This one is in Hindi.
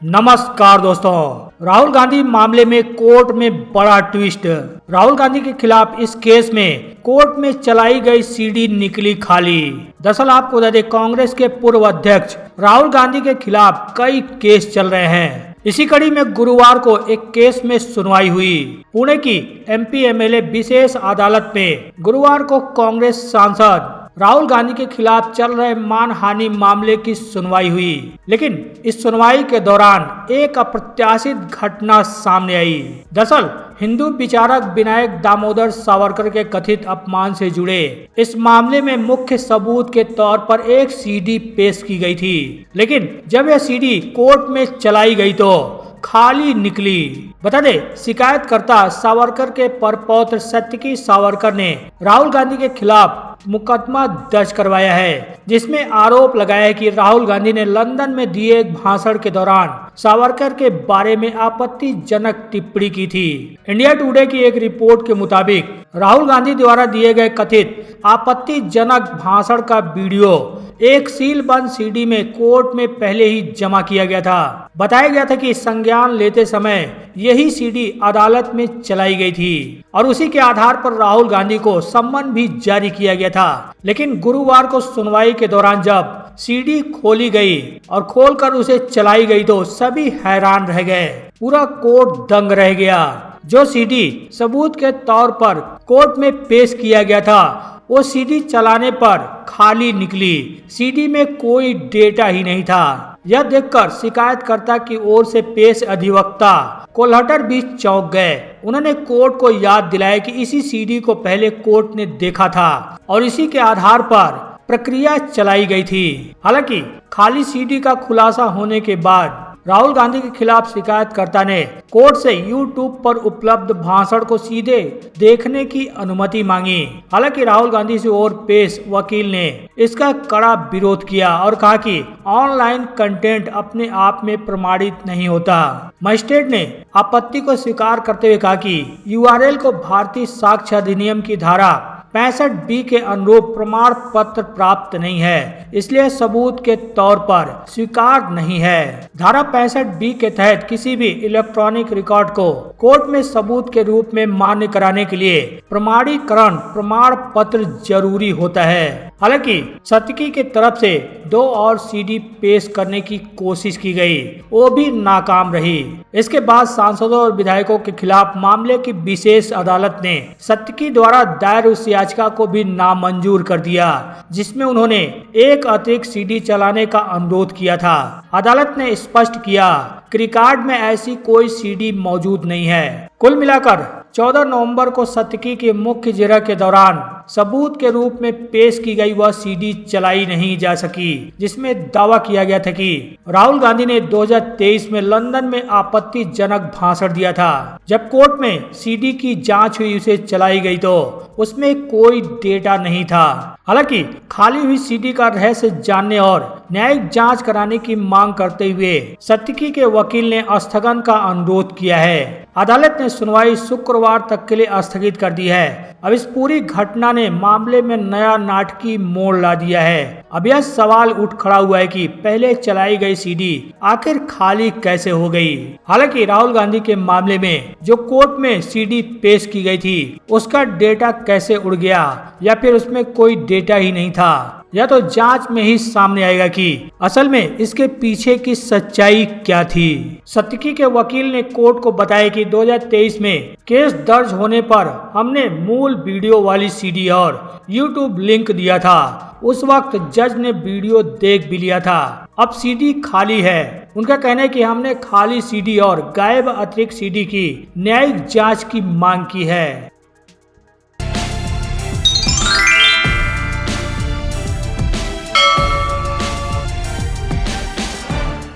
नमस्कार दोस्तों, राहुल गांधी मामले में कोर्ट में बड़ा ट्विस्ट। राहुल गांधी के खिलाफ इस केस में कोर्ट में चलाई गई सीडी निकली खाली। दरअसल आपको बता दें, कांग्रेस के पूर्व अध्यक्ष राहुल गांधी के खिलाफ कई केस चल रहे हैं। इसी कड़ी में गुरुवार को एक केस में सुनवाई हुई। पुणे की एमपी एमएलए विशेष अदालत में गुरुवार को कांग्रेस सांसद राहुल गांधी के खिलाफ चल रहे मानहानि मामले की सुनवाई हुई। लेकिन इस सुनवाई के दौरान एक अप्रत्याशित घटना सामने आई। दरअसल हिंदू विचारक विनायक दामोदर सावरकर के कथित अपमान से जुड़े इस मामले में मुख्य सबूत के तौर पर एक सीडी पेश की गई थी। लेकिन जब यह सीडी कोर्ट में चलाई गई तो खाली निकली। बता दे, शिकायतकर्ता सावरकर के परपौत्र सत्यकी सावरकर ने राहुल गांधी के खिलाफ मुकदमा दर्ज करवाया है, जिसमें आरोप लगाया है कि राहुल गांधी ने लंदन में दिए एक भाषण के दौरान सावरकर के बारे में आपत्तिजनक टिप्पणी की थी। इंडिया टुडे की एक रिपोर्ट के मुताबिक राहुल गांधी द्वारा दिए गए कथित आपत्तिजनक भाषण का वीडियो एक सीलबंद सीडी में कोर्ट में पहले ही जमा किया गया था। बताया गया था कि संज्ञान लेते समय यही सीडी अदालत में चलाई गई थी और उसी के आधार पर राहुल गांधी को सम्मन भी जारी किया गया था। लेकिन गुरुवार को सुनवाई के दौरान जब सीडी खोली गई और खोलकर उसे चलाई गई तो सभी हैरान रह गए। पूरा कोर्ट दंग रह गया। जो सीडी सबूत के तौर पर कोर्ट में पेश किया गया था, वो सीडी चलाने पर खाली निकली। सीडी में कोई डेटा ही नहीं था। यह देखकर शिकायतकर्ता की ओर से पेश अधिवक्ता कोल्हटर भी चौंक गए। उन्होंने कोर्ट को याद दिलाया कि इसी सीडी को पहले कोर्ट ने देखा था और इसी के आधार पर प्रक्रिया चलाई गई थी। हालांकि खाली सीडी का खुलासा होने के बाद राहुल गांधी के खिलाफ शिकायतकर्ता ने कोर्ट से YouTube पर उपलब्ध भाषण को सीधे देखने की अनुमति मांगी। हालांकि राहुल गांधी से और पेश वकील ने इसका कड़ा विरोध किया और कहा कि ऑनलाइन कंटेंट अपने आप में प्रमाणित नहीं होता। मजिस्ट्रेट ने आपत्ति को स्वीकार करते हुए कहा कि URL को भारतीय साक्ष्य अधिनियम की धारा 65B के अनुरूप प्रमाण पत्र प्राप्त नहीं है, इसलिए सबूत के तौर पर स्वीकार नहीं है। धारा 65B के तहत किसी भी इलेक्ट्रॉनिक रिकॉर्ड को कोर्ट में सबूत के रूप में मान्य कराने के लिए प्रमाणीकरण प्रमाण पत्र जरूरी होता है। हालांकि सत्यकी के तरफ से 2 और सीडी पेश करने की कोशिश की गई, वो भी नाकाम रही। इसके बाद सांसदों और विधायकों के खिलाफ मामले की विशेष अदालत ने सत्यकी द्वारा दायर उस याचिका को भी नामंजूर कर दिया, जिसमें उन्होंने एक अतिरिक्त सीडी चलाने का अनुरोध किया था। अदालत ने स्पष्ट किया कि रिकॉर्ड में ऐसी कोई सीडी मौजूद नहीं है। कुल मिलाकर 14 नवंबर को सत्यकी के मुख्य जिरह के दौरान सबूत के रूप में पेश की गई वह सीडी चलाई नहीं जा सकी, जिसमें दावा किया गया था कि राहुल गांधी ने 2023 में लंदन में आपत्तिजनक भाषण दिया था। जब कोर्ट में सीडी की जांच हुई, उसे चलाई गई तो उसमें कोई डेटा नहीं था। हालांकि खाली हुई सीडी का रहस्य जानने और न्यायिक जांच कराने की मांग करते हुए सत्यकी के वकील ने स्थगन का अनुरोध किया है। अदालत ने सुनवाई शुक्रवार तक के लिए स्थगित कर दी है। अब इस पूरी घटना ने मामले में नया नाटकीय मोड़ ला दिया है। अब यह सवाल उठ खड़ा हुआ है कि पहले चलाई गई सीडी आखिर खाली कैसे हो गई। हालांकि राहुल गांधी के मामले में जो कोर्ट में सीडी पेश की गई थी, उसका डेटा कैसे उड़ गया या फिर उसमें कोई डेटा ही नहीं था, या तो जांच में ही सामने आएगा कि असल में इसके पीछे की सच्चाई क्या थी। सत्यकी के वकील ने कोर्ट को बताया कि 2023 में केस दर्ज होने पर हमने मूल वीडियो वाली सीडी और YouTube लिंक दिया था। उस वक्त जज ने वीडियो देख भी लिया था। अब सीडी खाली है। उनका कहना है कि हमने खाली सीडी और गायब अतिरिक्त सीडी की न्यायिक जांच की मांग की है।